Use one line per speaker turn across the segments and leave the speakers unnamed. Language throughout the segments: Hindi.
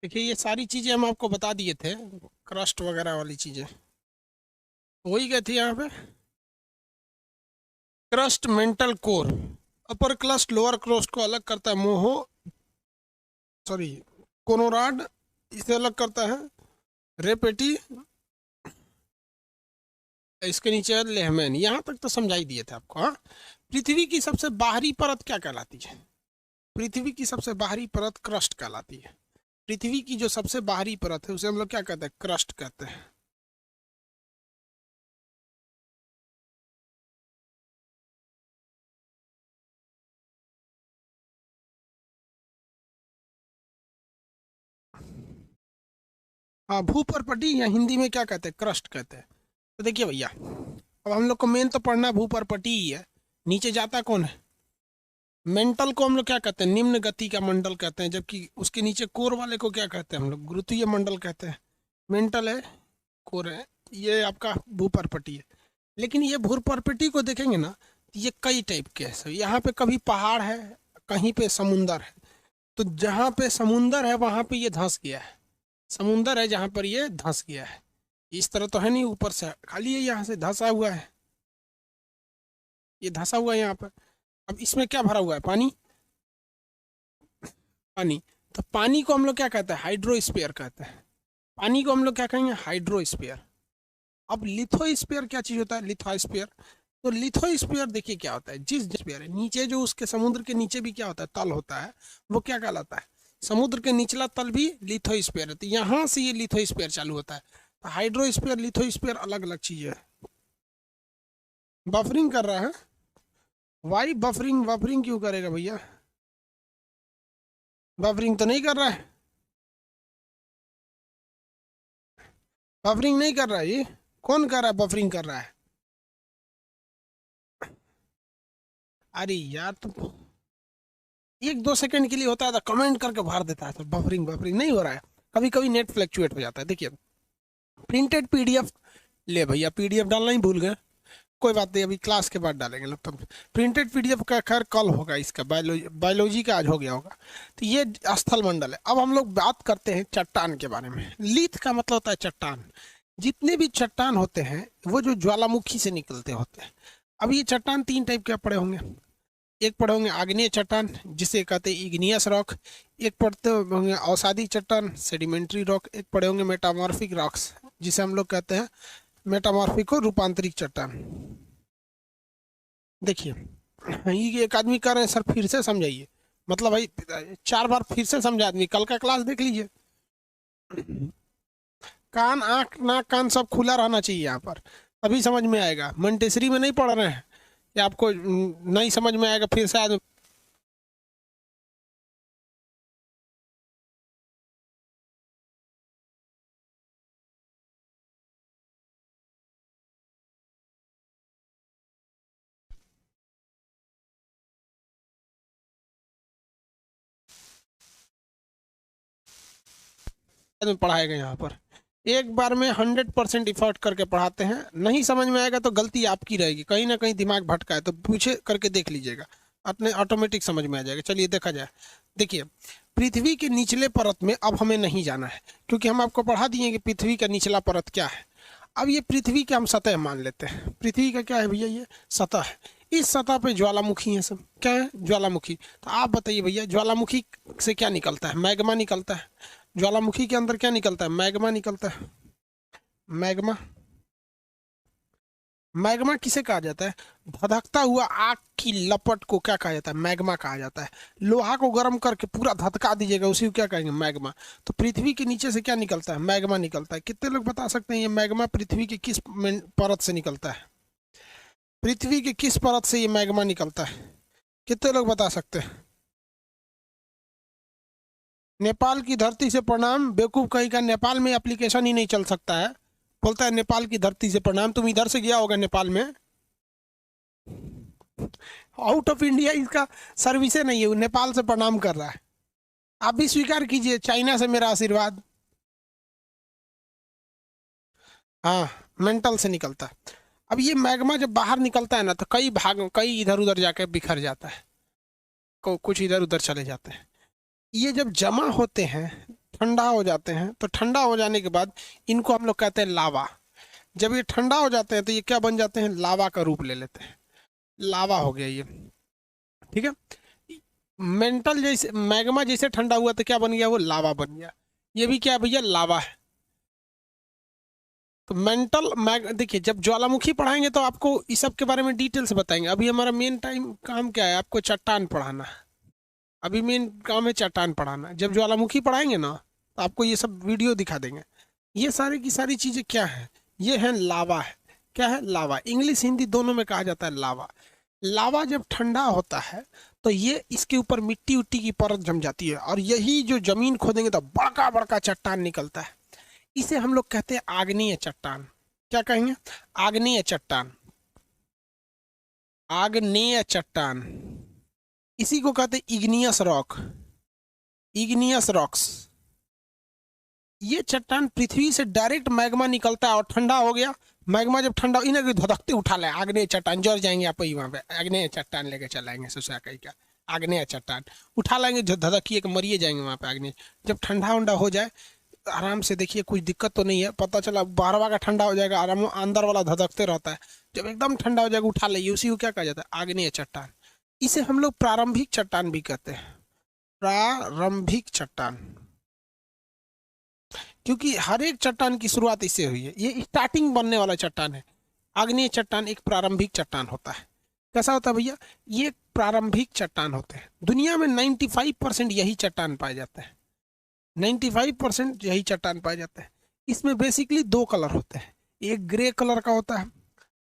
देखिए ये सारी चीजें हम आपको बता दिए थे, क्रस्ट वगैरह वाली चीजें वही गए थी यहाँ पे। क्रस्ट मेंटल कोर, अपर क्रस्ट लोअर क्रस्ट को अलग करता है मोहो, सॉरी कोनोराड, इसे अलग करता है रेपेटी, इसके नीचे है लेहमैन। यहाँ तक तो समझा ही दिए थे आपको। हाँ, पृथ्वी की सबसे बाहरी परत क्या कहलाती है? पृथ्वी की सबसे बाहरी परत क्रस्ट कहलाती है। पृथ्वी की जो सबसे बाहरी परत है उसे हम लोग क्या कहते हैं? क्रस्ट कहते हैं। हाँ, भूपर्पटी या हिंदी में क्या कहते हैं? क्रस्ट कहते हैं। तो देखिए भैया, अब हम लोग को मेन तो पढ़ना भूपर्पटी ही है। नीचे जाता कौन है? मेंटल को हम लोग क्या कहते हैं? निम्न गति का मंडल कहते हैं। जबकि उसके नीचे कोर वाले को क्या कहते हैं? हम लोग गुरुत्वीय मंडल कहते हैं। मेंटल है, कोर है, ये आपका भूपर्पटी है। लेकिन ये भूपर्पटी को देखेंगे ना, तो ये कई टाइप के हैं। यहाँ पे कभी पहाड़ है, कहीं पे समुंदर है। तो जहाँ पे समुंदर है वहां पे ये धंस गया है। समुंदर है जहाँ पर ये धंस गया है। इस तरह तो है नहीं, ऊपर से खाली है, यहाँ से धंसा हुआ है। ये धंसा हुआ है यहाँ पर। अब इसमें क्या भरा हुआ है? पानी। पानी। तो पानी को हम लोग क्या कहते हैं? हाइड्रोस्फीयर कहते हैं। पानी को हम लोग क्या कहेंगे? हाइड्रोस्फीयर। अब लिथोस्फीयर क्या चीज होता है? लिथोस्फीयर। तो लिथोस्फीयर देखिए क्या होता है, जिस स्फीयर है नीचे, जो उसके समुद्र के नीचे भी क्या होता है? तल होता है। वो क्या कहलाता है? समुद्र के निचला तल भी लिथोस्फीयर है। तो यहाँ से ये लिथोस्फीयर चालू होता है। तो हाइड्रोस्फीयर लिथोस्फीयर अलग अलग चीज है। बफरिंग कर रहा है? Y buffering? बफरिंग क्यों करेगा भैया? बफरिंग तो नहीं कर रहा है। बफरिंग नहीं कर रहा है ये। कौन कर रहा है? बफरिंग कर रहा है? अरे यार, तो 1-2 सेकंड के लिए होता है तो कमेंट करके भर देता है, तो बफरिंग बफरिंग नहीं हो रहा है। कभी कभी नेट फ्लक्चुएट हो जाता है। देखिए, प्रिंटेड पीडीएफ, ले भैया पीडीएफ डालना ही भूल गए। कोई बात नहीं, अभी क्लास के बाद डालेंगे लोग। तब प्रिंटेड पीडीएफ का खैर कल होगा, इसका बायोलॉजी बायोलॉजी का आज हो गया होगा। तो ये स्थल मंडल है। अब हम लोग बात करते हैं चट्टान के बारे में। लिथ का मतलब होता है चट्टान। जितने भी चट्टान होते हैं वो जो ज्वालामुखी से निकलते होते हैं। अब ये चट्टान 3 टाइप के पड़े होंगे। एक पड़े होंगे आग्नेय चट्टान, जिसे कहते हैं इग्नियस रॉक। एक पड़ते होंगे अवसादी चट्टान, सेडिमेंट्री रॉक। एक पड़े होंगे मेटामॉर्फिक रॉक्स, जिसे हम लोग कहते हैं मेटामॉर्फिक को रूपांतरिक चट्टान। देखिए, ये एक आदमी कह रहे हैं सर फिर से समझाइए। मतलब भाई 4 बार फिर से समझा आदमी, कल का क्लास देख लीजिए। कान, आंख, नाक, कान सब खुला रहना चाहिए यहाँ पर, तभी समझ में आएगा। मंटेसरी में नहीं पढ़ रहे हैं कि आपको नहीं समझ में आएगा फिर से आदमी। में पढ़ाएगा यहाँ पर। एक बार में 100% इफर्ट करके पढ़ाते हैं। नहीं समझ में आएगा तो गलती आपकी रहेगी, कहीं ना कहीं दिमाग भटका है तो पूछे करके देख लीजिएगा, अपने ऑटोमेटिक समझ में आ जाएगा। चलिए देखा जाए। देखिए, पृथ्वी के निचले परत में अब हमें नहीं जाना है, क्योंकि हम आपको पढ़ा दिए कि पृथ्वी का निचला परत क्या है। अब ये पृथ्वी के हम सतह मान लेते हैं। पृथ्वी का क्या है भैया? ये सतह है। इस सतह पे ज्वालामुखी है सब। क्या है? ज्वालामुखी। तो आप बताइए भैया, ज्वालामुखी से क्या निकलता है? मैग्मा निकलता है। ज्वालामुखी के अंदर क्या निकलता है? मैग्मा निकलता है। मैग्मा। मैग्मा किसे कहा जाता है? धधकता हुआ आग की लपट को क्या कहा जाता है? मैग्मा कहा जाता है। लोहा को गर्म करके पूरा धधका दीजिएगा, उसी को क्या कहेंगे? मैग्मा। तो पृथ्वी के नीचे से क्या निकलता है? मैग्मा निकलता है। कितने लोग बता सकते हैं ये मैग्मा पृथ्वी के किस परत से निकलता है? पृथ्वी के किस परत से ये मैग्मा निकलता है? कितने लोग बता सकते हैं? नेपाल की धरती से प्रणाम। बेवकूफ कहीं का, नेपाल में एप्लीकेशन ही नहीं चल सकता है। बोलता है नेपाल की धरती से प्रणाम। तुम इधर से गया होगा नेपाल में, आउट ऑफ इंडिया इसका सर्विस नहीं है, वो नेपाल से प्रणाम कर रहा है। आप भी स्वीकार कीजिए, चाइना से मेरा आशीर्वाद। हाँ, मेंटल से निकलता है। अब ये मैग्मा जब बाहर निकलता है ना, तो कई भाग, कई इधर उधर जाकर बिखर जाता है, कुछ इधर उधर चले जाते हैं। ये जब जमा होते हैं ठंडा हो जाते हैं तो ठंडा हो जाने के बाद इनको हम लोग कहते हैं लावा। जब ये ठंडा हो जाते हैं तो ये क्या बन जाते हैं, लावा का रूप ले लेते हैं, लावा हो गया ये, ठीक है। मेंटल जैसे मैग्मा जैसे ठंडा हुआ तो क्या बन गया, वो लावा बन गया। ये भी क्या है भैया, लावा है। तो मेंटल मैग देखिए, जब ज्वालामुखी पढ़ाएंगे तो आपको इस सब के बारे में डिटेल से बताएंगे। अभी हमारा मेन टाइम काम क्या है, आपको चट्टान पढ़ाना। अभी मेन काम है चट्टान पढ़ाना। जब ज्वालामुखी पढ़ाएंगे ना तो आपको ये सब वीडियो दिखा देंगे। ये सारी की सारी चीज़ें क्या है, ये है लावा है। क्या है, लावा। इंग्लिश हिंदी दोनों में कहा जाता है लावा। लावा जब ठंडा होता है तो ये इसके ऊपर मिट्टी उट्टी की परत जम जाती है, और यही जो जमीन खोदेंगे तो बड़का बड़का चट्टान निकलता है। इसे हम लोग कहते हैं आग्नेय चट्टान। क्या कहेंगे, आग्नेय चट्टान, आग्नेय चट्टान। इसी को कहते हैं इग्नियस रॉक, इग्नियस रॉक्स। ये चट्टान पृथ्वी से डायरेक्ट मैग्मा निकलता है और ठंडा हो गया। मैग्मा जब ठंडा, इन्हें धधकते उठा ले, आग्नेय चट्टान। जड़ जाएंगे आप वहाँ पे, आग्नेय चट्टान लेके चलाएंगे सुसा कहीं का, आग्नेय चट्टान उठा लाएंगे, धधकिए के मरिए जाएंगे वहाँ पे आग्नेय। जब ठंडा उंडा हो जाए आराम से देखिए, कुछ दिक्कत तो नहीं है, पता चला बारवा का ठंडा हो जाएगा, आराम अंदर वाला धधकते रहता है। जब एकदम ठंडा हो जाएगा उठा लाइए, उसी को क्या कहा जाता है, आग्नेय चट्टान। इसे हम लोग प्रारंभिक चट्टान भी कहते हैं, प्रारंभिक चट्टान, क्योंकि हर एक चट्टान की शुरुआत इससे हुई है। ये स्टार्टिंग बनने वाला चट्टान है। आग्नेय चट्टान एक प्रारंभिक चट्टान होता है। कैसा होता है भैया, ये प्रारंभिक चट्टान होते हैं। दुनिया में 95% यही चट्टान पाए जाते हैं, 95% यही चट्टान पाए जाते हैं। इसमें बेसिकली दो कलर होते हैं, एक ग्रे कलर का होता है,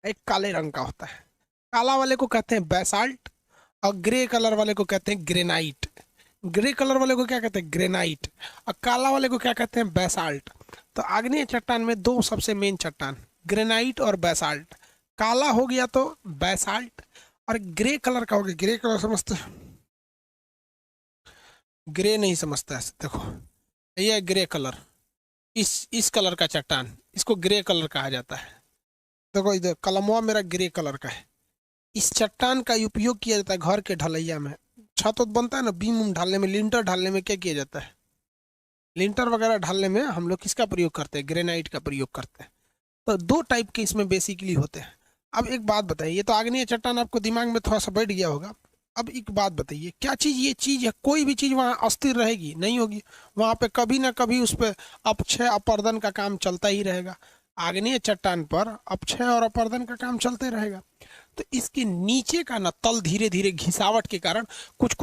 एक काले रंग का होता है। काला वाले को कहते हैं बेसाल्ट और ग्रे कलर वाले को कहते हैं ग्रेनाइट। ग्रे कलर वाले को क्या कहते हैं, ग्रेनाइट, और काला वाले को क्या कहते हैं, बेसाल्ट। तो आग्नेय चट्टान में दो सबसे मेन चट्टान, ग्रेनाइट और बेसाल्ट। काला हो गया तो बेसाल्ट, और ग्रे कलर का हो गया, ग्रे कलर समझते, ग्रे नहीं समझता है, देखो ये ग्रे कलर, इस कलर का चट्टान, इसको ग्रे कलर कहा जाता है। देखो इधर कलमवा मेरा ग्रे कलर का है। इस चट्टान का उपयोग किया जाता है घर के ढलैया में। छत बनता है ना, बीम उम ढालने में, लिंटर ढालने में क्या किया जाता है, लिंटर वगैरह ढालने में हम लोग किसका प्रयोग करते हैं, ग्रेनाइट का प्रयोग करते हैं। तो दो टाइप के इसमें बेसिकली होते हैं। अब एक बात बताइए, ये तो आग्नेय चट्टान आपको दिमाग में थोड़ा सा बैठ गया होगा। अब एक बात बताइए, क्या चीज़ ये चीज़ है, कोई भी चीज़ वहाँ अस्थिर रहेगी नहीं होगी, वहाँ पे कभी ना कभी उस पर अपक्षय अपर्दन का काम चलता ही रहेगा। आग्नेय चट्टान पर अपक्षय और अपर्दन का काम चलते रहेगा। तो इसके नीचे का ना तल धीरे धीरे घिसावट के कारण कुछ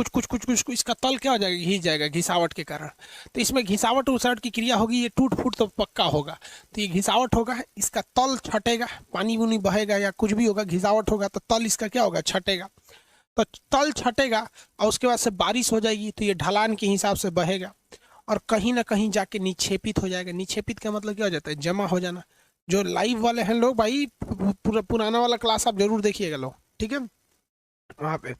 इसका तल क्या हो जाएगा, घिस जाएगा घिसावट के कारण। तो इसमें घिसावट उसावट की क्रिया होगी, ये टूट फूट तो पक्का होगा। तो ये घिसावट होगा, इसका तल छटेगा, पानी बुनी बहेगा या कुछ भी होगा, घिसावट होगा तो तल इसका क्या होगा, छटेगा। तो तल छटेगा और उसके बाद से बारिश हो जाएगी तो ये ढलान के हिसाब से बहेगा और कहीं ना कहीं जाके निक्षेपित हो जाएगा। निक्षेपित का मतलब क्या हो जाता है, जमा हो जाना। जो लाइव वाले हैं लोग भाई, पुराना वाला क्लास आप जरूर देखिएगा लोग, ठीक है, वहाँ पे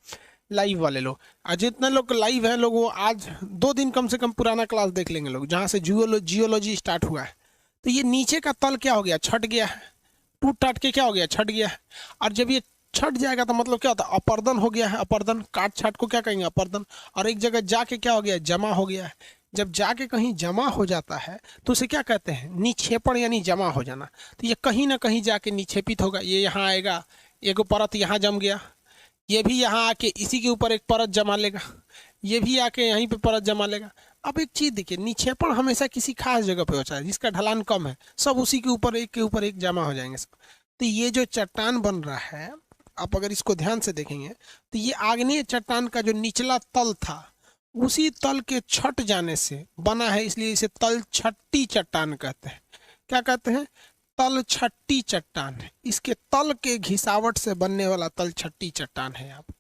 लाइव वाले लोग। और जितने लोग लाइव हैं लोग, वो आज 2 दिन कम से कम पुराना क्लास देख लेंगे लोग, जहाँ से जियोलॉजी स्टार्ट हुआ है। तो ये नीचे का तल क्या हो गया, छट गया है, टूट टाट के क्या हो गया, छट गया है। और जब ये छट जाएगा तो मतलब क्या होता है, अपर्दन हो गया है। अपर्दन, काट छाट को क्या कहेंगे, अपर्दन। और एक जगह जाके क्या हो गया, जमा हो गया है। जब जाके कहीं जमा हो जाता है तो उसे क्या कहते हैं, निक्षेपण, यानी जमा हो जाना। तो ये कहीं ना कहीं जाके निक्षेपित होगा। ये यहाँ आएगा, एक परत यहाँ जम गया, ये भी यहाँ आके इसी के ऊपर एक परत जमा लेगा, ये भी आके यहीं पे परत जमा लेगा। अब एक चीज देखिए, निक्षेपण हमेशा किसी खास जगह पे होता है जिसका ढलान कम है, सब उसी के ऊपर एक जमा हो जाएंगे सब। तो ये जो चट्टान बन रहा है, आप अगर इसको ध्यान से देखेंगे तो ये आग्नेय चट्टान का जो निचला तल था, उसी तल के छट जाने से बना है, इसलिए इसे तल छट्टी चट्टान कहते हैं। क्या कहते हैं, तल छट्टी चट्टान है। इसके तल के घिसावट से बनने वाला तल छट्टी चट्टान है आप।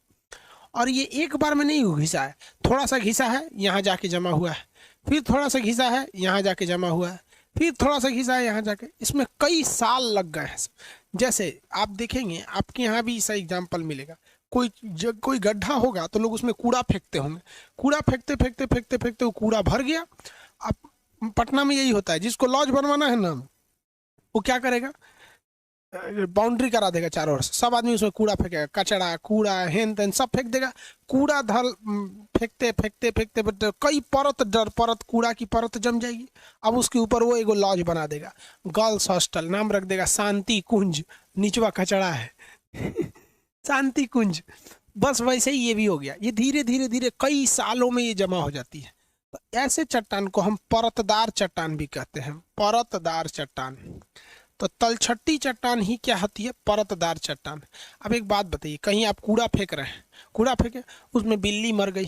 और ये एक बार में नहीं घिसा है, थोड़ा सा घिसा है, यहाँ जाके जमा हुआ है, फिर थोड़ा सा घिसा है, यहाँ जाके जमा हुआ है, फिर थोड़ा सा घिसा है, यहाँ जाके। इसमें कई साल लग गए हैं। जैसे आप देखेंगे, आपके यहाँ भी इसका एग्जाम्पल मिलेगा। कोई गड्ढा होगा तो लोग उसमें कूड़ा फेंकते होंगे, कूड़ा फेंकते फेंकते फेंकते फेंकते वो कूड़ा भर गया। अब पटना में यही होता है, जिसको लॉज बनवाना है ना, वो क्या करेगा, बाउंड्री करा देगा चारों ओर से, सब आदमी उसमें कूड़ा फेंकेगा, कचड़ा कूड़ा हेन तेन सब फेंक देगा। कूड़ा धर फेंकते फेंकते फेंकते फेंकते कई परत दर परत कूड़ा की परत जम जाएगी। अब उसके ऊपर वो एगो लॉज बना देगा, गर्ल्स हॉस्टल, नाम रख देगा शांति कुंज, निचवा कचड़ा है शांति कुंज। बस वैसे ही ये भी हो गया। ये धीरे धीरे धीरे कई सालों में ये जमा हो जाती है। तो ऐसे चट्टान को हम परतदार चट्टान भी कहते हैं, परतदार चट्टान। तो तलछट्टी चट्टान ही क्या होती है? परतदार चट्टान। अब एक बात बताइए, कहीं आप कूड़ा फेंक रहे हैं, कूड़ा फेंके, उसमें बिल्ली मर गई,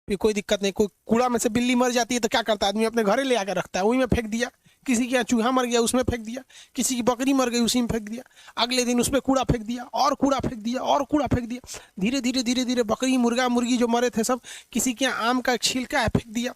फिर कोई दिक्कत नहीं, कोई कूड़ा में से बिल्ली मर जाती है तो क्या करता है आदमी? अपने घरे ले आकर रखता है, वहीं में फेंक दिया। किसी के यहाँ चूहा मर गया उसमें फेंक दिया, किसी की बकरी मर गई उसी में फेंक दिया, अगले दिन उसमें कूड़ा फेंक दिया और कूड़ा फेंक दिया और कूड़ा फेंक दिया। धीरे धीरे धीरे धीरे बकरी मुर्गा मुर्गी जो मरे थे सब, किसी के यहाँ आम का छिलका है फेंक दिया,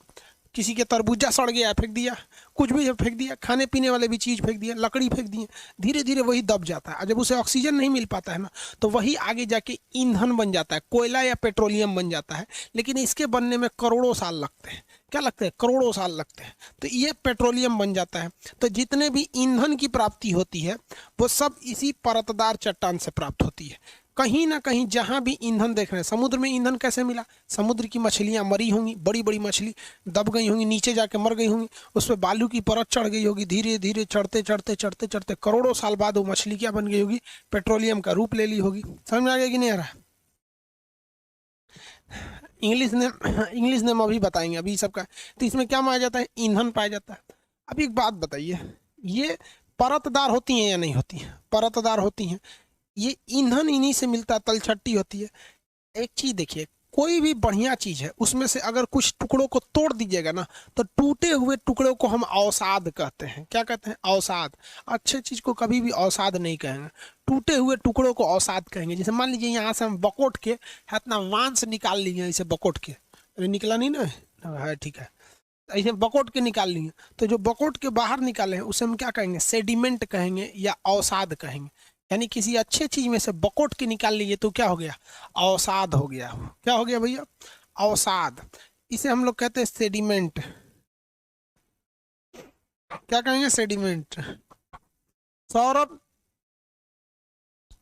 किसी के तरबूजा सड़ गया फेंक दिया, कुछ भी फेंक दिया, खाने पीने वाले भी चीज़ फेंक दिया, लकड़ी फेंक दी। धीरे धीरे वही दब जाता है, और जब उसे ऑक्सीजन नहीं मिल पाता है ना, तो वही आगे जाके ईंधन बन जाता है, कोयला या पेट्रोलियम बन जाता है। लेकिन इसके बनने में करोड़ों साल लगते हैं। क्या लगते हैं? करोड़ों साल लगते हैं। तो ये पेट्रोलियम बन जाता है। तो जितने भी ईंधन की प्राप्ति होती है वो सब इसी परतदार चट्टान से प्राप्त होती है। कहीं ना कहीं जहां भी ईंधन देख रहे हैं, समुद्र में ईंधन कैसे मिला? समुद्र की मछलियां मरी होंगी, बड़ी बड़ी मछली दब गई होंगी, नीचे जाके मर गई होंगी, उस पर बालू की परत चढ़ गई होगी, धीरे धीरे चढ़ते चढ़ते चढ़ते चढ़ते करोड़ों साल बाद वो मछली क्या बन गई होगी? पेट्रोलियम का रूप ले ली होगी। समझ में आ गया कि नहीं आ रहा? इंग्लिश नेम अभी बताएंगे, अभी सबका। तो इसमें क्या पाया जाता है? ईंधन पाया जाता है। अब एक बात बताइए, ये परतदार होती हैं या नहीं होती हैं? परतदार होती हैं। ये ईंधन इन्हीं से मिलता है, तलछट्टी होती है। एक चीज देखिए, कोई भी बढ़िया चीज है उसमें से अगर कुछ टुकड़ों को तोड़ दीजिएगा ना, तो टूटे हुए टुकड़ों को हम अवसाद कहते हैं। क्या कहते हैं? अवसाद। अच्छे चीज को कभी भी अवसाद नहीं कहेंगे, टूटे हुए टुकड़ों को अवसाद कहेंगे। जैसे मान लीजिए यहाँ से हम बकोट के इतना मांस निकाल लिए, इसे बकोट के, अरे निकला नहीं ना है, ठीक है, ऐसे बकोट के निकाल लिए, तो जो बकोट के बाहर निकाले हैं उसे हम क्या कहेंगे? सेडिमेंट कहेंगे या अवसाद कहेंगे। यानी किसी अच्छे चीज में से बकोट के निकाल लीजिए तो क्या हो गया? अवसाद हो गया। क्या हो गया भैया? अवसाद। इसे हम लोग कहते हैं सेडिमेंट। क्या कहेंगे? सेडिमेंट। सौरभ,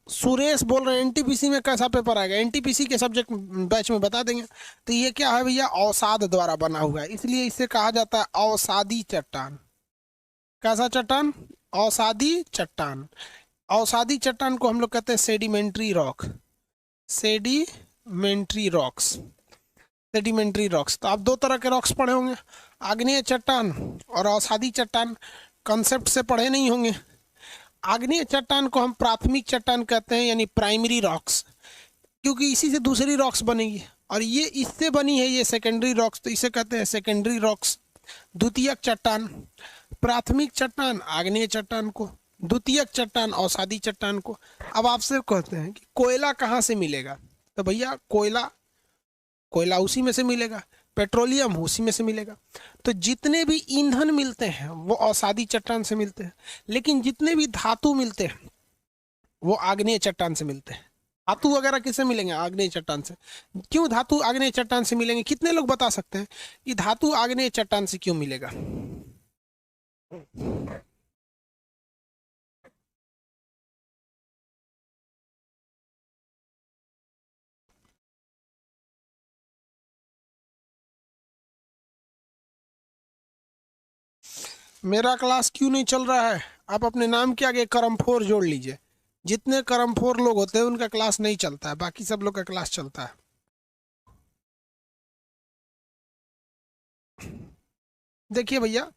सुरेश बोल रहे हैं एनटीपीसी में कैसा पेपर आएगा? एनटीपीसी के सब्जेक्ट बैच में बता देंगे। तो ये क्या है भैया? अवसाद द्वारा बना हुआ है, इसलिए इसे कहा जाता है अवसादी चट्टान। कैसा चट्टान? अवसादी चट्टान। अवसादी चट्टान को हम लोग कहते हैं sedimentary rock. Sedimentary rocks. Sedimentary rocks. तो आप दो तरह के रॉक्स पढ़े होंगे, आग्नेय चट्टान और अवसादी चट्टान। कंसेप्ट से पढ़े नहीं होंगे। आग्नेय चट्टान को हम प्राथमिक चट्टान कहते हैं, यानी प्राइमरी रॉक्स, क्योंकि इसी से दूसरी रॉक्स बनेगी। और ये इससे बनी है, ये सेकेंडरी रॉक्स, तो इसे कहते हैं सेकेंडरी रॉक्स। द्वितीयक चट्टान। प्राथमिक चट्टान आग्नेय चट्टान को, द्वितीयक चट्टान अवसादी चट्टान को। अब आपसे कहते हैं कि कोयला कहाँ से मिलेगा? तो भैया कोयला उसी में से मिलेगा, पेट्रोलियम उसी में से मिलेगा। तो जितने भी ईंधन मिलते हैं वो अवसादी चट्टान से मिलते हैं, लेकिन जितने भी धातु मिलते हैं वो आग्नेय चट्टान से मिलते हैं। धातु वगैरह किससे मिलेंगे? आग्नेय चट्टान से। क्यों धातु आग्नेय चट्टान से मिलेंगे? कितने लोग बता सकते हैं कि धातु आग्नेय चट्टान से क्यों मिलेगा? मेरा क्लास क्यों नहीं चल रहा है? आप अपने नाम के आगे करमफोर जोड़ लीजिए। जितने करमफोर लोग होते हैं उनका क्लास नहीं चलता है, बाकी सब लोग का क्लास चलता है। देखिए भैया,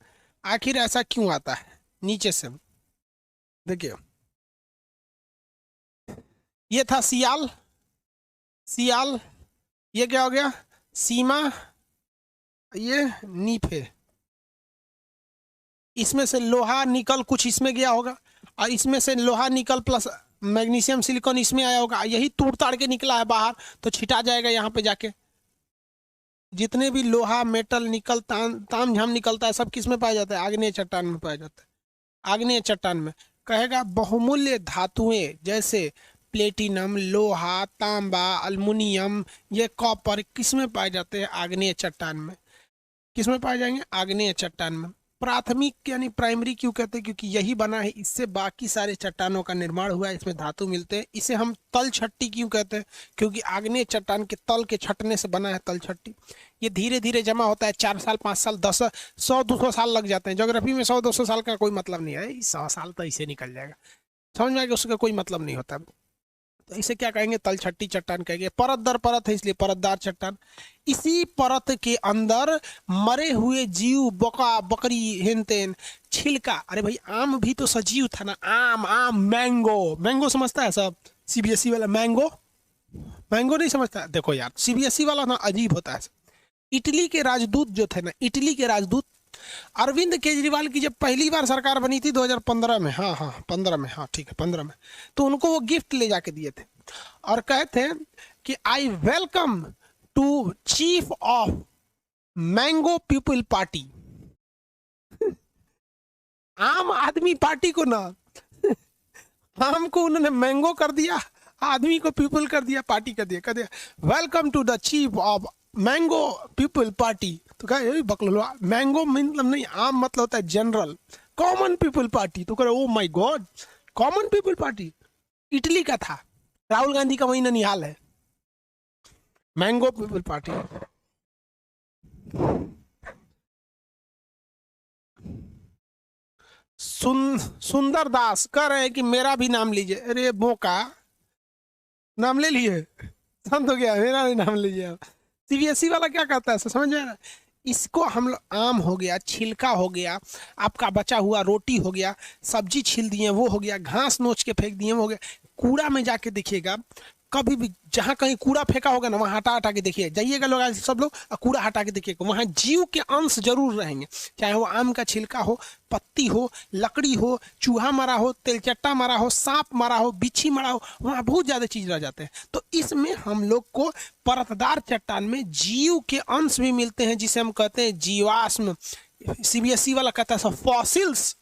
आखिर ऐसा क्यों आता है? नीचे से देखिए, ये था सियाल, सियाल। ये क्या हो गया? सीमा। ये नीफे। इसमें से लोहा निकल कुछ इसमें गया होगा, और इसमें से लोहा निकल प्लस मैग्नीशियम सिलिकॉन इसमें आया होगा, यही तोड़ ताड़ के निकला है बाहर, तो छिटा जाएगा यहाँ पे जाके। जितने भी लोहा मेटल निकल ताम झाम निकलता है सब किस में पाया जाता है? आग्नेय चट्टान में पाया जाता है। आग्नेय चट्टान में कहेगा बहुमूल्य धातुएं जैसे प्लेटिनम, लोहा, तांबा, अल्मुनियम, ये कॉपर किस में पाए जाते हैं? आग्नेय चट्टान में। किस में पाए जाएंगे? आग्नेय चट्टान में। प्राथमिक यानी प्राइमरी क्यों कहते हैं? क्योंकि यही बना है, इससे बाकी सारे चट्टानों का निर्माण हुआ है, इसमें धातु मिलते हैं। इसे हम तल छट्टी क्यों कहते हैं? क्योंकि आग्नेय चट्टान के तल के छटने से बना है तल छट्टी। ये धीरे धीरे जमा होता है, 4 साल 5 साल 100 200 साल लग जाते हैं। ज्योग्राफी में 100 200 साल का कोई मतलब नहीं है, 100 साल तो इसे निकल जाएगा, समझ में आएगा, उसका कोई मतलब नहीं होता। तो इसे क्या कहेंगे? तलछट्टी चट्टान कहेंगे। परत दर परत है इसलिए परतदार चट्टान। इसी परत के अंदर मरे हुए जीव, बका बकरी हेन तेन, छिलका। अरे भाई आम भी तो सजीव था ना, आम आम, मैंगो, मैंगो समझता है सब? सीबीएसई वाला मैंगो, मैंगो नहीं समझता? देखो यार सीबीएसई वाला ना अजीब होता है। इटली के राजदूत जो थे ना, इटली के राजदूत, अरविंद केजरीवाल की जब पहली बार सरकार बनी थी 2015 में, हाँ हाँ 15 में, हाँ ठीक है 15 में, तो उनको वो गिफ्ट ले जाके दिए थे और कहे थे कि I welcome to chief of mango people party. Aam Aadmi party को ना, आम को उन्होंने मैंगो कर दिया, आदमी को पीपल कर दिया, पार्टी कर दिया, welcome to the chief of mango people party. तो कहा बकलोलवा, मैंगो मतलब नहीं, आम मतलब होता है जनरल, कॉमन पीपल पार्टी। तो कह oh my God, common people party Italy का था, राहुल गांधी का वही ननिहाल है, मैंगो पीपल पार्टी। सुंदर दास कह रहे हैं कि मेरा भी नाम लीजिए। अरे मौका, नाम ले लिए, शांत हो गया, मेरा भी नाम लीजिए आप। सीबीएसई वाला क्या कहता है समझ में ना? इसको हम लोग, आम हो गया, छिलका हो गया, आपका बचा हुआ रोटी हो गया, सब्जी छील दिए वो हो गया, घास नोच के फेंक दिए वो हो गया। कूड़ा में जाके देखिएगा, कभी भी जहाँ कहीं कूड़ा फेंका होगा ना, वहाँ हटा हटा के देखिए, जाइएगा लोग आज सब लोग, और कूड़ा हटा के देखिएगा, वहाँ जीव के अंश जरूर रहेंगे। चाहे वो आम का छिलका हो, पत्ती हो, लकड़ी हो, चूहा मरा हो, तेलचट्टा मरा हो, सांप मरा हो, बिच्छी मरा हो, वहाँ बहुत ज्यादा चीज रह जाते हैं। तो इसमें हम लोग को परतदार चट्टान में जीव के अंश भी मिलते हैं, जिसे हम कहते हैं जीवाश्म। सीबीएसई वाला कहता है फॉसिल्स,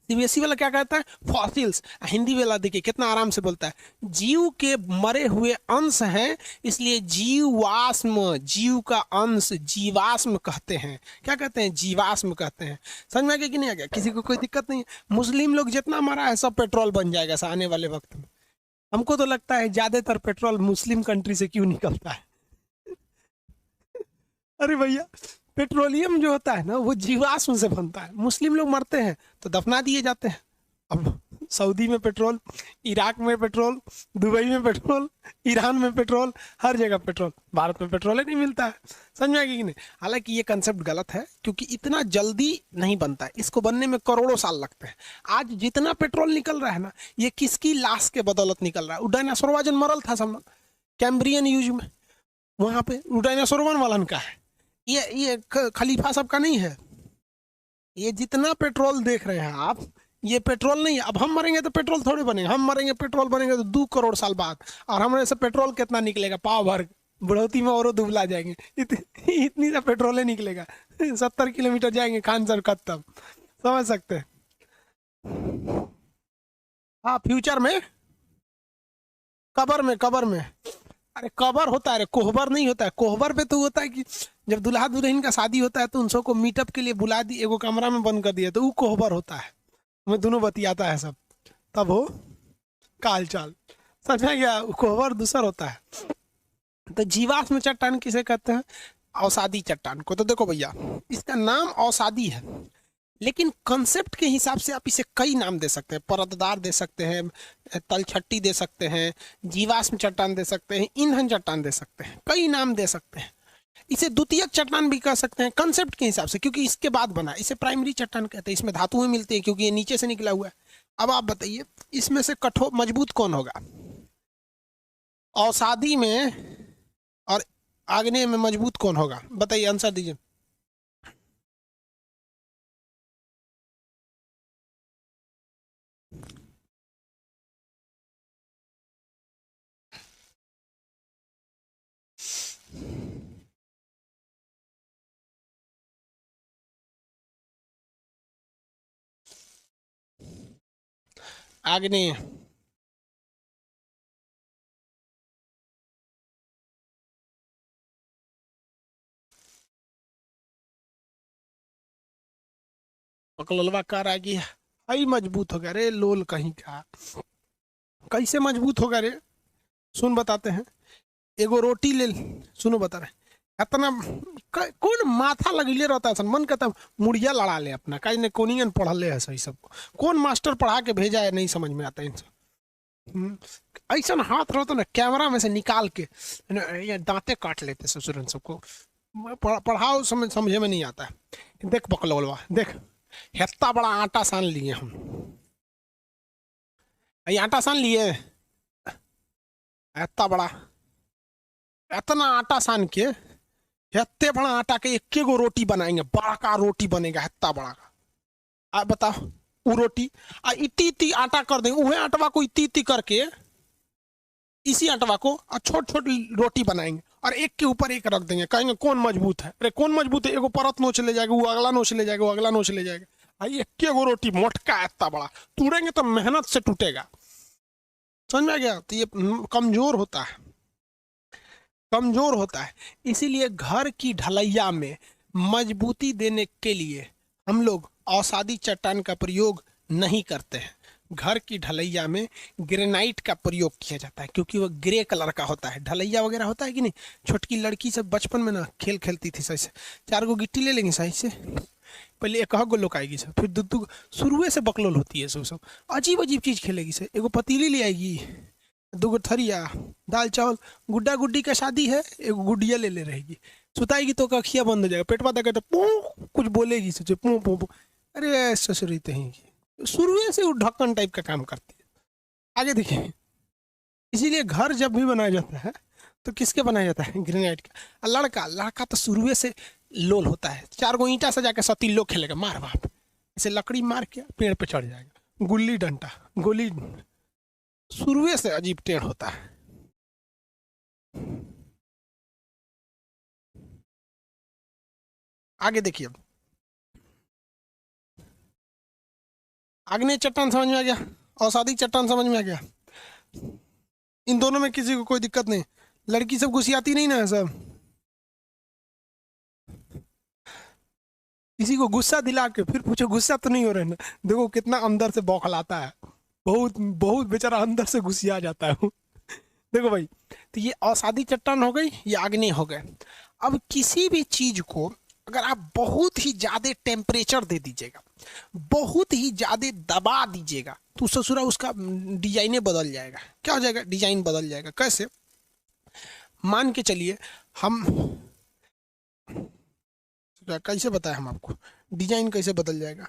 सीबीएसई वाला क्या कहता है? फॉसिल्स। हिंदी वाला देखिए कितना आराम से बोलता है, जीव के मरे हुए अंश हैं, इसलिए जीवाश्म, जीव का अंश जीवाश्म कहते हैं। क्या कहते हैं? जीवाश्म कहते हैं। समझ में आ गया कि नहीं आ गया? किसी को कोई दिक्कत नहीं है? मुस्लिम लोग जितना मरा है सब पेट्रोल बन जाएगा आने वाले वक्त में। हमको तो लगता है ज्यादातर पेट्रोल मुस्लिम कंट्री से क्यों निकलता है? अरे भैया, पेट्रोलियम जो होता है ना वो जीवाश्म से बनता है। मुस्लिम लोग मरते हैं तो दफना दिए जाते हैं। अब सऊदी में पेट्रोल, इराक में पेट्रोल, दुबई में पेट्रोल, ईरान में पेट्रोल, हर जगह पेट्रोल। भारत में पेट्रोल ही नहीं मिलता है। समझ में आएगी कि नहीं? हालांकि ये कंसेप्ट गलत है, क्योंकि इतना जल्दी नहीं बनता है, इसको बनने में करोड़ों साल लगते हैं। आज जितना पेट्रोल निकल रहा है ना, ये किसकी लाश के बदौलत निकल रहा है? वो डायनासोर वाजन मरल था सब लोग कैम्ब्रियन यूज में, वहां पे डायनासोर वन वालन का है। ये खलीफा सब का नहीं है। ये जितना पेट्रोल देख रहे हैं आप, ये पेट्रोल नहीं है। अब हम मरेंगे तो पेट्रोल थोड़ी बनेगा, हम मरेंगे पेट्रोल बनेंगे तो 2 करोड़ साल बाद, और हमारे से पेट्रोल कितना निकलेगा? पाव भर, बुढ़ौती में और दुबला जाएंगे। इतनी सा पेट्रोल ही निकलेगा। 70 किलोमीटर जाएंगे खान सर खत्म। समझ सकते हैं? हाँ फ्यूचर में, कबर में, कबर में। अरे कबर होता है, कोहबर नहीं होता है। कोहबर पे तो होता है कि जब दुल्हा दुल्हन का शादी होता है तो उन सबको मीटअप के लिए बुला दी, एगो कमरा में बंद कर दिया, तो वो कोहबर होता है। मैं दोनों बतियाता है सब, तब हो काल चाल। समझ में गया? कोहबर दूसर होता है। तो जीवाश्म चट्टान किसे कहते हैं? औसादी चट्टान को। तो देखो भैया, इसका नाम औसादी है, लेकिन कंसेप्ट के हिसाब से आप इसे कई नाम दे सकते हैं। परतदार दे सकते हैं, तलछट्टी दे सकते हैं, जीवाश्म चट्टान दे सकते हैं, ईंधन चट्टान दे सकते हैं, कई नाम दे सकते हैं। इसे द्वितीयक चट्टान भी कह सकते हैं कंसेप्ट के हिसाब से, क्योंकि इसके बाद बना। इसे प्राइमरी चट्टान कहते हैं, इसमें धातुएं मिलती है क्योंकि ये नीचे से निकला हुआ है। अब आप बताइए, इसमें से कठोर मजबूत कौन होगा? औसादी में और आग्नेय में मजबूत कौन होगा? बताइए, आंसर दीजिए। आग्नेय। बकलोलवा कर आ गया, आई मजबूत हो गया रे लोल कहीं का। कैसे मजबूत होगा रे, सुन बताते हैं। एगो रोटी ले, सुनो बता रहे इतना कौन माथा लगले रहता है, मन कहता मुड़िया लड़ा ले अपना, कहीं ने कोनियन पढ़ ले है सही सबको, कौन मास्टर पढ़ा के भेजा है नहीं समझ में आता इनसे। ऐसा हाथ रहता ना कैमरा में से निकाल के ये दांते काट लेते ससुरन सबको, पढ़ाओ समझे में नहीं आता है। देख बकलौलवा देख, हेत्ता बड़ा आटा सान लिए हम, ये आटा सान लिए इतना बड़ा, इतना आटा सान के इतने बड़ा आटा के एक गो रोटी बनाएंगे, बड़ा का रोटी बनेगा इतना बड़ा का। आप बताओ वो रोटी आ इतनी इतनी आटा कर देंगे, वह आटवा को इतनी इतनी करके इसी आटवा को छोट छोट रोटी बनाएंगे और एक के ऊपर एक रख देंगे, कहेंगे कौन मजबूत है। अरे कौन मजबूत है, एगो परत नोच ले जाएगा, वो अगला नोच ले जाएगा, वो अगला नोच ले जाएगा। भाई एक गो रोटी मोटका इतना बड़ा तोड़ेंगे तो मेहनत से टूटेगा, समझ में आ गया। तो ये कमजोर होता है, कमजोर होता है। इसीलिए घर की ढलैया में मजबूती देने के लिए हम लोग औषधि चट्टान का प्रयोग नहीं करते हैं। घर की ढलैया में ग्रेनाइट का प्रयोग किया जाता है, क्योंकि वह ग्रे कलर का होता है। ढलैया वगैरह होता है कि नहीं, छोटकी लड़की सब बचपन में ना खेल खेलती थी, सही से 4 गो गिट्टी ले लेंगे, सही से पहले एक गो लोकाएगी सर, फिर दू शुरुए से बकलोल होती है सब अजीब अजीब चीज़ खेलेगी सर। एगो पतीली ले आएगी, 2 गो थरिया, दाल चावल, गुड्डा गुड्डी का शादी है, एगो गुड्डिया ले ले रहेगी, सुताएगी तो कखिया बंद हो जाएगा, पेटवा देगा तो पू कुछ बोलेगी सोचे पू पू पू। अरे ससुरी तहीं शुरू से वो ढक्कन टाइप का काम करती है। आगे देखिए, इसीलिए घर जब भी बनाया जाता है तो किसके बनाया जाता है, ग्रेनाइट का। लड़का लड़का तो शुरू से लोल होता है, 4 गो ईंटा से जाके सतीलो खेलेगा, मार बाप ऐसे लकड़ी मार के पेड़ पे चढ़ जाएगा, गुल्ली डंडा गोली, शुरू से अजीब टेढ़ होता है। आगे देखिए, आग्नेय चट्टान समझ में आ गया, औषधि चट्टान समझ में आ गया। इन दोनों में किसी को कोई दिक्कत नहीं, लड़की सब घुसियाती नहीं ना है सब, किसी को गुस्सा दिला के फिर पूछो गुस्सा तो नहीं हो रहा है ना, देखो कितना अंदर से बौखलाता है, बहुत बहुत बेचारा अंदर से घुसिया जाता है। देखो भाई, तो ये औषधि चट्टान हो गई, ये आग्नेय हो गए। अब किसी भी चीज को अगर आप बहुत ही ज्यादा टेम्परेचर दे दीजिएगा, बहुत ही ज्यादा दबा दीजिएगा, तो ससुरा उसका डिजाइन बदल जाएगा। क्या हो जाएगा, डिजाइन बदल जाएगा। कैसे, मान के चलिए हम, कैसे बताएं हम आपको डिजाइन कैसे बदल जाएगा।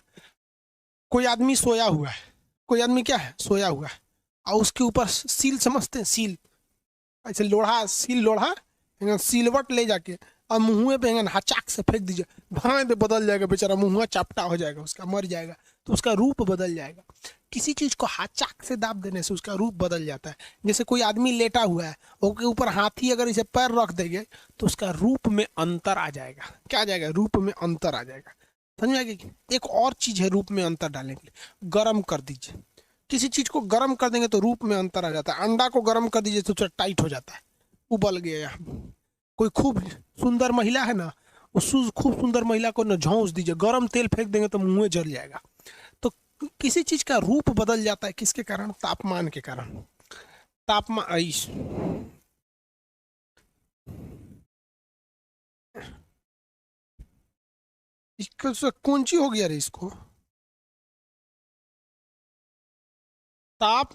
कोई आदमी सोया हुआ है, कोई आदमी क्या है, सोया हुआ है, और उसके ऊपर सील, समझते हैं सील, ऐसे लोढ़ा, सील लोढ़ा, सिलवट ले जाके और मुँह पे हचाक से फेंक दीजिए, भाई पे बदल जाएगा, बेचारा मुँह चापटा हो जाएगा, उसका मर जाएगा, तो उसका रूप बदल जाएगा। किसी चीज को हाचाक से दाब देने से उसका रूप बदल जाता है। जैसे कोई आदमी लेटा हुआ है, उसके ऊपर हाथी अगर इसे पैर रख देंगे तो उसका रूप में अंतर आ जाएगा। क्या आ जाएगा, रूप में अंतर आ जाएगा। समझ में आ गया। एक और चीज है रूप में अंतर डालने के लिए, गर्म कर दीजिए, किसी चीज को गर्म कर देंगे तो रूप में अंतर आ जाता है। अंडा को गर्म कर दीजिए तो टाइट हो जाता है, उबल गया। कोई खूब सुंदर महिला है ना, उस खूब सुंदर महिला को न झोंस दीजिए, गरम तेल फेंक देंगे तो मुंह जल जाएगा। तो किसी चीज का रूप बदल जाता है, किसके कारण, तापमान के कारण। तापमान इसको कौन सी हो गया रे, इसको ताप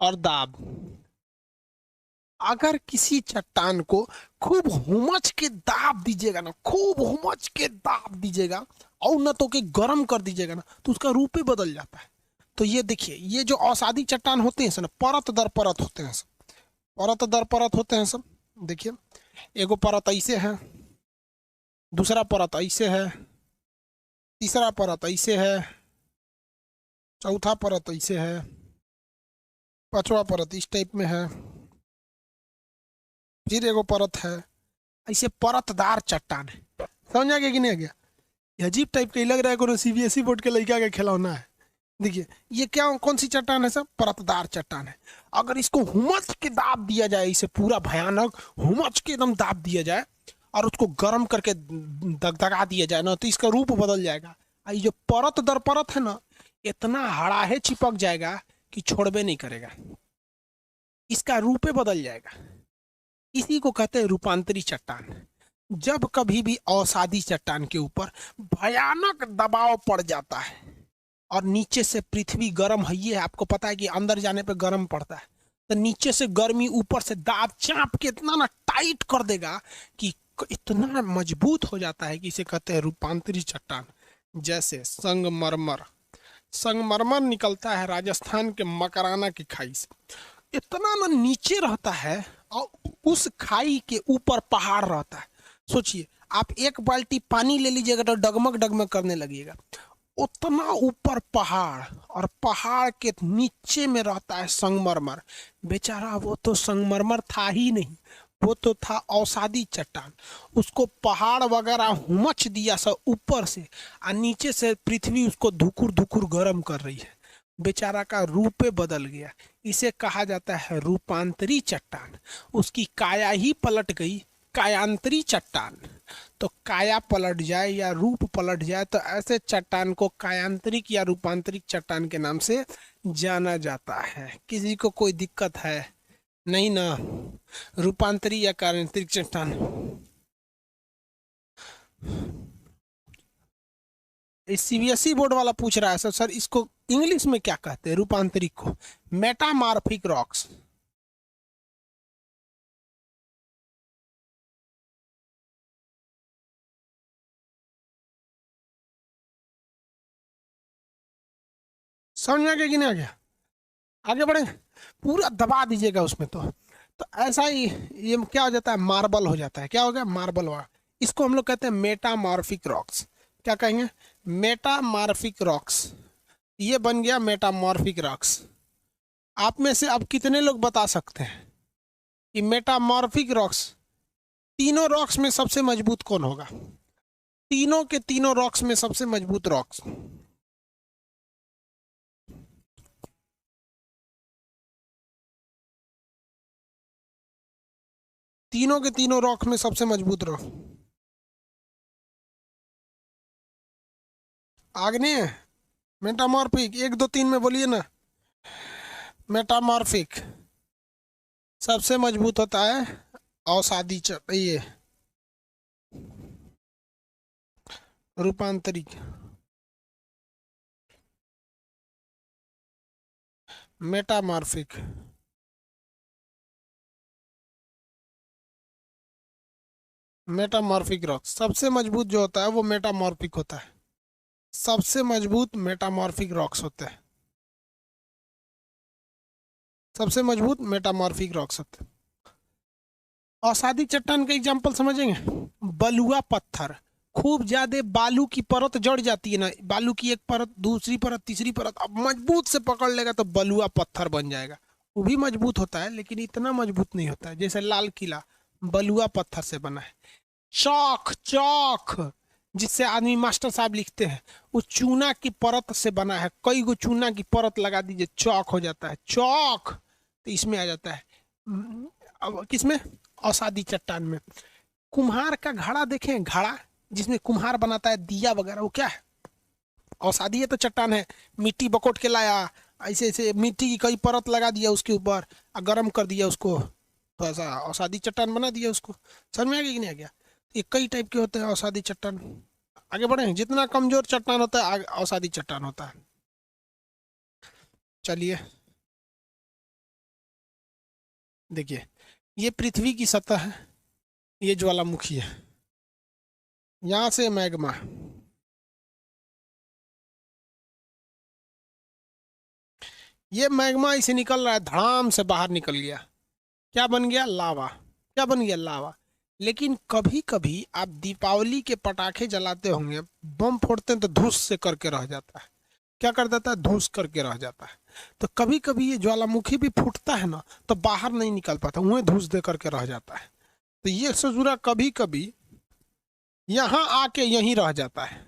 और दाब। अगर किसी चट्टान को खूब हुमच के दाब दीजिएगा ना, खूब हुमच के दाब दीजिएगा और न तो के गर्म कर दीजिएगा ना, तो उसका रूप ही बदल जाता है। तो ये देखिए, ये जो औषधि चट्टान होते हैं सब, परत दर परत होते हैं सब, परत दर परत होते हैं सब। देखिए, एगो परत ऐसे है, दूसरा परत ऐसे है, तीसरा परत ऐसे है, चौथा परत ऐसे है, पांचवा परत इस टाइप में है, फिर एगो परत है, ऐसे परतदार चट्टान है। समझ आ गया कि नहीं आ गया। ये अजीब टाइप का लग रहा है, कोनो सीबीएसई बोर्ड के लड़का का खिलौना है। देखिए ये क्या, कौन सी चट्टान है सब, परतदार चट्टान है। अगर इसको हुमच के दाब दिया जाए, इसे पूरा भयानक हुमच के एकदम दाब दिया जाए और उसको गर्म करके दगदगा दिया जाए ना, तो इसका रूप बदल जाएगा। ये जो परत दर परत है ना, इतना हड़ाहे चिपक जाएगा कि छोड़बे नहीं करेगा, इसका रूपे बदल जाएगा। इसी को कहते हैं रूपांतरी चट्टान। जब कभी भी अवसादी चट्टान के ऊपर भयानक दबाव पड़ जाता है और नीचे से पृथ्वी गर्म है, ये आपको पता है कि अंदर जाने पे गर्म पड़ता है, तो नीचे से गर्मी ऊपर से दाब चाप के इतना ना टाइट कर देगा कि इतना मजबूत हो जाता है कि इसे कहते हैं रूपांतरी चट्टान। जैसे संगमरमर, संगमरमर निकलता है राजस्थान के मकराना की खाई से, इतना ना नीचे रहता है और उस खाई के ऊपर पहाड़ रहता है। सोचिए आप एक बाल्टी पानी ले लीजिएगा तो डगमग डगमग करने लगेगा, उतना ऊपर पहाड़, और पहाड़ के नीचे में रहता है संगमरमर। बेचारा वो तो संगमरमर था ही नहीं, वो तो था अवसादी चट्टान। उसको पहाड़ वगैरह हुमच दिया सब ऊपर से, और नीचे से पृथ्वी उसको धुकुर धुकुर गर्म कर रही है। बेचारा का रूपे बदल गया, इसे कहा जाता है रूपांतरी चट्टान। उसकी काया ही पलट गई, कायांतरी चट्टान। तो काया पलट जाए या रूप पलट जाए तो ऐसे चट्टान को कायांतरिक या रूपांतरिक चट्टान के नाम से जाना जाता है। किसी को कोई दिक्कत है नहीं ना? रूपांतरी या कायांतरिक चट्टान, सीबीएसई बोर्ड वाला पूछ रहा है सर, सर इसको इंग्लिश में क्या कहते हैं रूपांतरिक को? Metamorphic rocks. समझ में आ गया कि नहीं आ गया? आगे बढ़े, पूरा दबा दीजिएगा उसमें। तो ऐसा ही ये क्या हो जाता है, मार्बल हो जाता है। क्या हो गया? मार्बल हुआ। इसको हम लोग कहते हैं मेटामॉर्फिक रॉक्स। क्या कहेंगे? Metamorphic rocks. ये बन गया मेटामॉर्फिक रॉक्स। आप में से अब कितने लोग बता सकते हैं कि मेटामॉर्फिक रॉक्स, तीनों रॉक्स में सबसे मजबूत कौन होगा? तीनों के तीनों रॉक्स में सबसे मजबूत रॉक्स, तीनों के तीनों रॉक में सबसे मजबूत रॉक आग्नेय, मेटामॉर्फिक, 1 2 3 में बोलिए ना। मेटामॉर्फिक सबसे मजबूत होता है अवसादी ये रूपांतरिक। मेटामॉर्फिक मेटामॉर्फिक रॉक सबसे मजबूत जो होता है वो मेटामॉर्फिक होता है। सबसे मजबूत मेटामॉर्फिक रॉक्स होते हैं, सबसे मजबूत मेटामॉर्फिक रॉक्स होते हैं। अवसादी चट्टान का एग्जांपल समझेंगे? बलुआ पत्थर, खूब ज्यादा बालू की परत जड़ जाती है ना, बालू की एक परत, दूसरी परत, तीसरी परत, अब मजबूत से पकड़ लेगा तो बलुआ पत्थर बन जाएगा। वो भी मजबूत होता है लेकिन इतना मजबूत नहीं होता है। जैसे लाल किला बलुआ पत्थर से बना है। चौक, चौक जिससे आदमी मास्टर साहब लिखते हैं, वो चूना की परत से बना है। कई गो चूना की परत लगा दीजिए, चौक हो जाता है। चौक तो इसमें आ जाता है। अब किसमें? अवसादी चट्टान में। कुम्हार का घड़ा देखें, घड़ा जिसमें कुम्हार बनाता है दिया वगैरह, वो क्या है? अवसादी है तो चट्टान है। मिट्टी बकोट के लाया, ऐसे ऐसे मिट्टी की कई परत लगा दिया उसके ऊपर और गर्म कर दिया उसको, तो ऐसा अवसादी चट्टान बना दिया उसको। समझ में आ गया कि नहीं आ गया? ये कई टाइप के होते हैं अवसादी चट्टान। आगे बढ़े, जितना कमजोर चट्टान होता है अवसादी चट्टान होता है। चलिए देखिए, ये पृथ्वी की सतह है, ये ज्वालामुखी है, यहाँ से मैग्मा, ये मैग्मा इसे निकल रहा है, धड़ाम से बाहर निकल गया। क्या बन गया? लावा। क्या बन गया? लावा। लेकिन कभी कभी आप दीपावली के पटाखे जलाते होंगे, बम फोड़ते हैं तो धूस से करके रह जाता है। क्या कर देता है? धूस करके रह जाता है। तो कभी कभी ये ज्वालामुखी भी फूटता है ना, तो बाहर नहीं निकल पाता, वहीं धूस दे करके रह जाता है। तो ये सजूरा कभी कभी यहाँ आके यहीं रह जाता है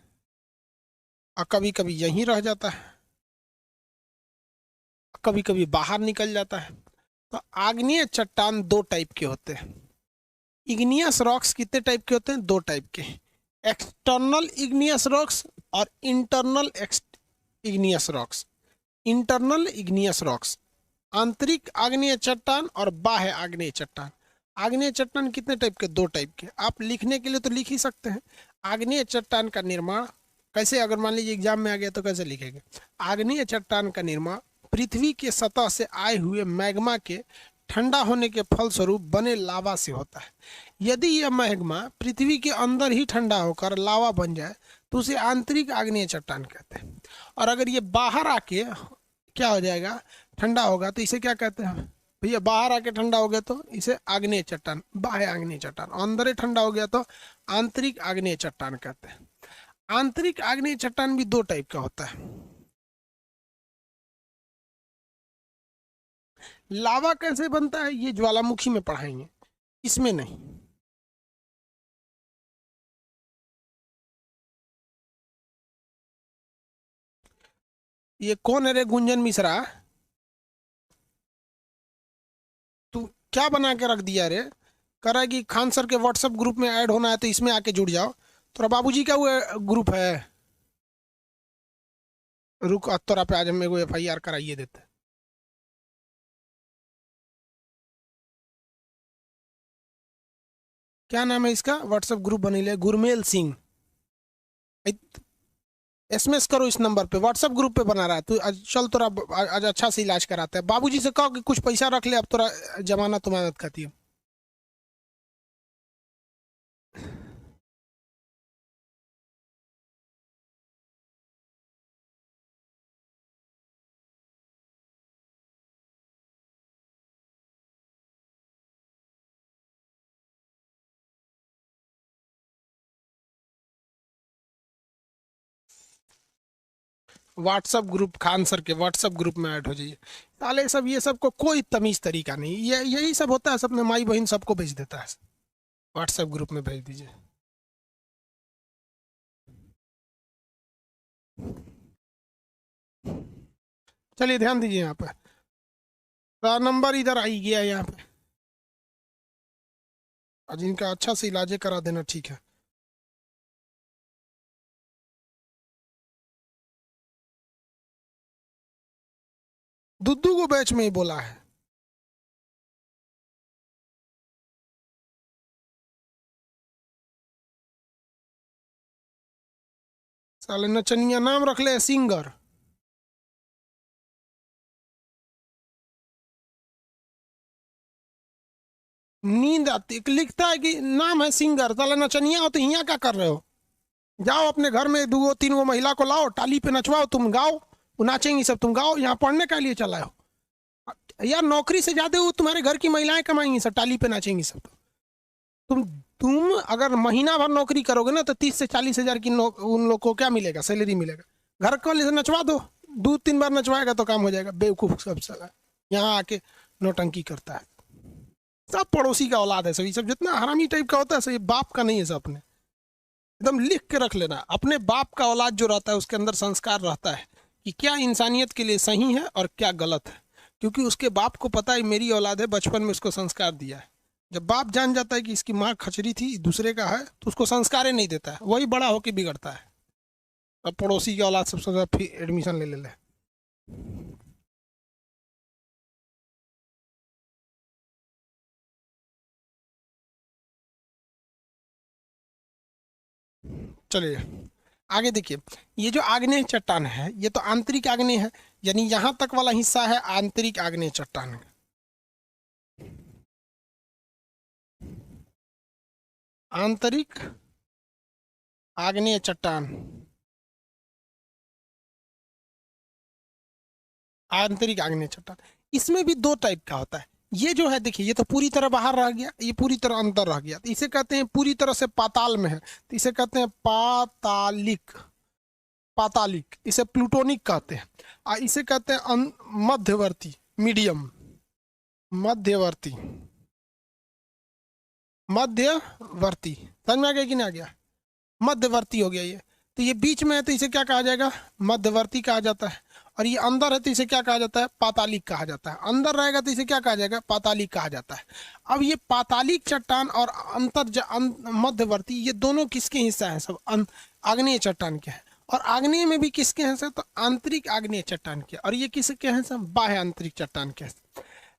और कभी कभी यहीं रह जाता है, कभी कभी बाहर निकल जाता है। तो आग्नेय चट्टान 2 टाइप के होते हैं। इग्नियस रॉक्स कितने टाइप के होते हैं? 2 टाइप के। एक्सटर्नल इग्नियस रॉक्स और internal igneous rocks. Internal igneous rocks, आंतरिक आग्नेय चट्टान और बाह्य आग्नेय चट्टान। आग्नेय चट्टान कितने टाइप के? 2 टाइप के। आप लिखने के लिए तो लिख ही सकते हैं। आग्नेय चट्टान का निर्माण कैसे, अगर मान लीजिए एग्जाम में आ गया तो कैसे लिखेंगे? आग्नेय चट्टान का निर्माण पृथ्वी के सतह से आए हुए मैग्मा के ठंडा होने के फलस्वरूप बने लावा से होता है। यदि यह मैग्मा पृथ्वी के अंदर ही ठंडा होकर लावा बन जाए तो उसे आंतरिक आग्नेय चट्टान कहते हैं। और अगर ये बाहर आके क्या हो जाएगा, ठंडा होगा, तो इसे क्या कहते हैं भैया? बाहर आके ठंडा हो गया तो इसे आग्नेय चट्टान, बाह्य आग्नेय चट्टान। अंदर ही ठंडा हो गया तो आंतरिक आग्नेय चट्टान कहते हैं। आंतरिक आग्नेय चट्टान भी 2 टाइप का होता है। लावा कैसे बनता है ये ज्वालामुखी में पढ़ाएंगे, इसमें नहीं। ये कौन है रे गुंजन मिश्रा? तू क्या बना के रख दिया रे? कह रहा है कि खान सर के व्हाट्सएप ग्रुप में ऐड होना है तो इसमें आके जुड़ जाओ। तोरा बाबूजी का वो ग्रुप है? रुक, तोरा पे आज हम एगो FIR कराइए देते हैं। क्या नाम है इसका? व्हाट्सएप ग्रुप बनीले गुरमेल सिंह। SMS करो इस नंबर पे, व्हाट्सएप ग्रुप पे बना रहा है तू। आज चल तोरा आज अच्छा से इलाज कराते हैं। बाबूजी से कहो कि कुछ पैसा रख ले, अब तोरा जमानत तुमानत खाती है। व्हाट्सएप ग्रुप, खान सर के व्हाट्सएप ग्रुप में ऐड हो जाइए। साले सब ये सब को कोई तमीज तरीका नहीं, ये यही सब होता है। सब अपने माई बहन सबको भेज देता है। व्हाट्सएप ग्रुप में भेज दीजिए। चलिए ध्यान दीजिए यहाँ पे, तो नंबर इधर आई गया यहाँ पे। आज इनका अच्छा से इलाज करा देना, ठीक है? दुद्दू को बैच में ही बोला है। साले नचनिया नाम रख ले सिंगर। नींद आती, लिखता है कि नाम है सिंगर। साले नचनिया हो तो यहाँ क्या कर रहे हो? जाओ अपने घर में 2-3 महिला को लाओ, टाली पे नचवाओ, तुम गाओ, वो नाचेंगी सब, तुम गाओ। यहाँ पढ़ने के लिए चला हो यार? नौकरी से ज्यादा वो तुम्हारे घर की महिलाएं कमाएंगी सब, टाली पे नाचेंगी सब। तुम अगर महीना भर नौकरी करोगे ना तो 30 से 40 हजार की उन लोग को क्या मिलेगा? सैलरी मिलेगा। घर को से नचवा दो, 2-3 बार नचवाएगा तो काम हो जाएगा। बेवकूफ सब साला यहाँ आके नौटंकी करता है। सब पड़ोसी का औलाद है, सभी सब जितना हरामी टाइप का होता है सही बाप का नहीं है। सब अपने एकदम लिख के रख लेना, अपने बाप का औलाद जो रहता है उसके अंदर संस्कार रहता है कि क्या इंसानियत के लिए सही है और क्या गलत है। क्योंकि उसके बाप को पता है मेरी औलाद है, बचपन में उसको संस्कार दिया है। जब बाप जान जाता है कि इसकी माँ खचरी थी, दूसरे का है, तो उसको संस्कार ही नहीं देता है, वही बड़ा होकर बिगड़ता है। अब पड़ोसी की औलाद सबसे ज्यादा फिर एडमिशन ले ले। चलिए आगे देखिए। ये जो आग्नेय चट्टान है ये तो आंतरिक आग्नेय है, यानी यहां तक वाला हिस्सा है आंतरिक आग्नेय चट्टान। आंतरिक आग्नेय चट्टान, आंतरिक आग्नेय चट्टान, इसमें भी 2 टाइप का होता है। ये जो है देखिए, ये तो पूरी तरह बाहर रह गया, ये पूरी तरह अंदर रह गया, तो इसे कहते हैं पूरी तरह से पाताल में है, तो इसे कहते हैं पातालिक। पातालिक, इसे प्लूटोनिक कहते हैं। इसे कहते हैं मध्यवर्ती, मीडियम, मध्यवर्ती, मध्यवर्ती। समझ में आ गया कि नहीं आ गया? मध्यवर्ती हो गया ये। तो ये बीच में है तो इसे क्या कहा जाएगा? मध्यवर्ती कहा जाता है। और ये अंदर है तो इसे क्या कहा जाता है? पातालिक कहा जाता है। अंदर रहेगा तो इसे क्या कहा जाएगा? पातालिक कहा जाता है। अब ये पातालिक चट्टान और मध्यवर्ती, ये दोनों किसके हिस्सा है? सब आग्नेय चट्टान के हैं। और आग्नेय में भी किसके हैं सर, तो आंतरिक आग्नेय चट्टान के। और ये किसके हैं सर, बाह्य आंतरिक चट्टान के।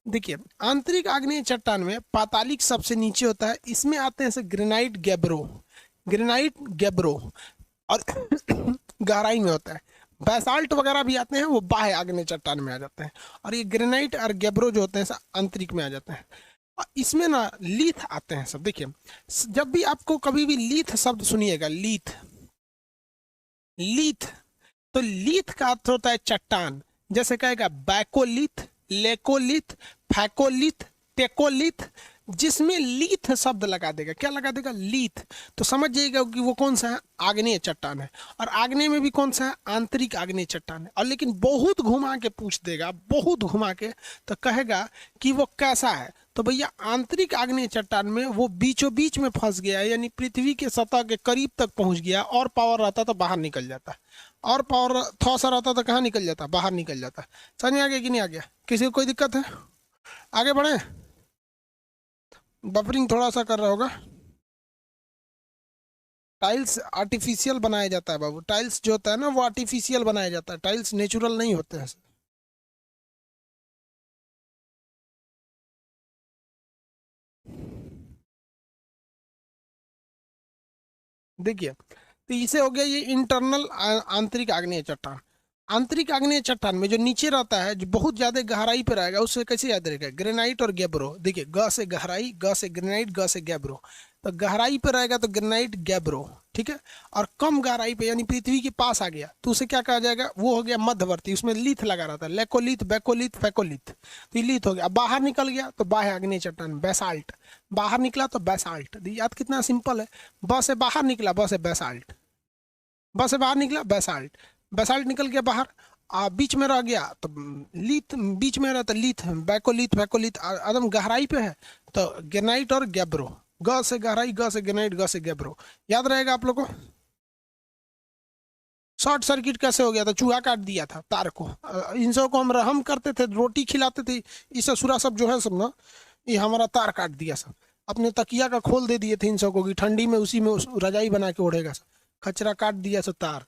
देखिए आंतरिक आग्नेय चट्टान में पातालिक सबसे नीचे होता है, इसमें आते हैं sir granite gabbro, granite gabbro, और गहराई में होता है। बैसाल्ट वगैरह भी आते हैं, वो बाह्य आग्नेय चट्टान में आ जाते हैं। और ये ग्रेनाइट और गैब्रो जो होते हैं सर आंतरिक में आ जाते हैं। और इसमें ना लीथ आते हैं सब। देखिए जब भी आपको कभी भी लीथ शब्द सुनिएगा, लीथ, लीथ, तो लीथ का अर्थ होता है चट्टान। जैसे कहेगा बैकोलिथ, लेकोलिथ, फैकोलिथ, टेकोलिथ, जिसमें लीथ शब्द लगा देगा, क्या लगा देगा, लीथ, तो समझ जाइएगा कि वो कौन सा है, आग्नेय चट्टान है। और आग्नेय में भी कौन सा है, आंतरिक आग्नेय चट्टान है। और लेकिन बहुत घुमा के पूछ देगा, बहुत घुमा के, तो कहेगा कि वो कैसा है, तो भैया आंतरिक आग्नेय चट्टान में वो बीचों बीच में फंस गया है, यानी पृथ्वी के सतह के करीब तक पहुंच गया। और पावर रहता तो बाहर निकल जाता, और पावर थोड़ा सा रहता तो कहाँ निकल जाता, बाहर निकल जाता। समझ में आ गया कि नहीं आ गया, किसी को कोई दिक्कत है, आगे बढ़े। बफरिंग थोड़ा सा कर रहा होगा। टाइल्स आर्टिफिशियल बनाया जाता है बाबू, टाइल्स जो होता है ना वो आर्टिफिशियल बनाया जाता है, टाइल्स नेचुरल नहीं होते हैं। देखिए तो इसे हो गया ये इंटरनल आंतरिक आग्नेय चट्टान। आंतरिक आग्नेय चट्टान में जो नीचे रहता है, जो बहुत ज्यादा गहराई पर रहेगा, उससे कैसे याद रहेगा, ग्रेनाइट और गैब्रो। देखिए ग से गहराई, ग से ग्रेनाइट, ग से गैब्रो, तो गहराई पर रहेगा तो ग्रेनाइट गैब्रो, ठीक है। और कम गहराई पे यानी पृथ्वी के पास आ गया तो उसे क्या कहा जाएगा, वो हो गया मध्यवर्ती, उसमें लिथ लगा रहता है, लेकोलिथ, बैकोलिथ, फैकोलिथ, तो ये लिथ हो गया। बाहर निकल गया तो बाह्य आग्नेय चट्टान, बैसाल्ट, बाहर निकला तो बैसाल्ट। याद कितना सिंपल है, ब से बाहर निकला, ब से बैसाल्ट, ब से बाहर निकला बैसाल्ट, बैसाल्ट निकल गया बाहर, बीच में रह गया तो लीथ, बीच में रहता लीथ, बैकोलिथ, फैकोलिथ, एकदम गहराई पे है तो ग्रेनाइट और गैब्रो, ग से गहराई, ग से ग्रेनाइट, ग से गैब्रो। याद रहेगा आप लोग को। शॉर्ट सर्किट कैसे हो गया था, चूहा काट दिया था तार को, इन सब को हम रहम करते थे, रोटी खिलाते थे, ये ससुरा सब जो है सब ना, ये हमारा तार काट दिया सब, अपने तकिया का खोल दे दिए थे इन सबको कि ठंडी में उसी में रजाई बना के ओढ़ेगा सब, खचरा काट दिया सब तार।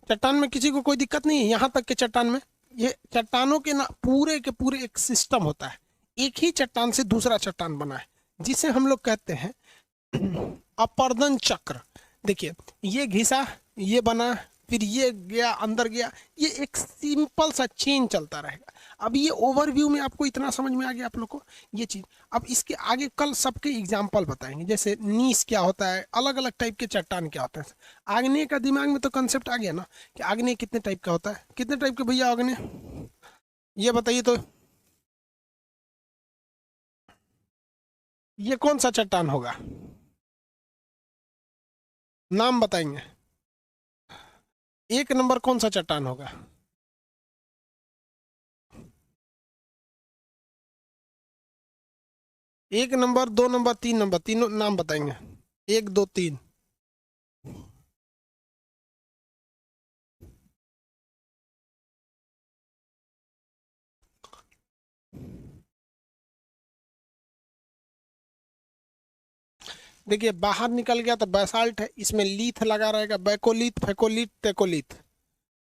चट्टान में किसी को कोई दिक्कत नहीं है, यहाँ तक के चट्टान में, ये चट्टानों के ना पूरे के पूरे एक सिस्टम होता है, एक ही चट्टान से दूसरा चट्टान बना है, जिसे हम लोग कहते हैं अपर्दन चक्र। देखिए ये घिसा, ये बना, फिर ये गया अंदर गया, ये एक सिंपल सा चेन चलता रहेगा। अब ये ओवरव्यू में आपको इतना समझ में आ गया आप लोग को ये चीज। अब इसके आगे कल सबके एग्जाम्पल बताएंगे, जैसे नीस क्या होता है, अलग अलग टाइप के चट्टान क्या होते हैं। आग्नेय का दिमाग में तो कंसेप्ट आ गया ना कि आग्नेय कितने टाइप का होता है, कितने टाइप के भैया आग्नेय, ये बताइए तो, ये कौन सा चट्टान होगा, नाम बताएंगे, एक नंबर कौन सा चट्टान होगा, एक नंबर, दो नंबर, तीन नंबर, तीनों नाम बताएंगे, एक दो तीन। देखिए बाहर निकल गया तो बैसाल्ट है, इसमें लीथ लगा रहेगा, बैकोलिथ, फेकोलिथ, टेकोलिथ।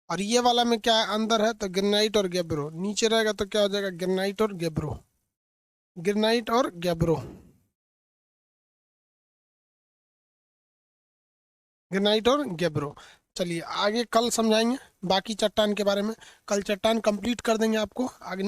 और ये वाला में क्या है, अंदर है तो ग्रेनाइट और गैब्रो, नीचे रहेगा तो क्या हो जाएगा, ग्रेनाइट और गैब्रो, ग्रेनाइट और गैब्रो, ग्रेनाइट और गैब्रो। चलिए आगे कल समझाएंगे बाकी चट्टान के बारे में, कल चट्टान कंप्लीट कर देंगे आपको, आगे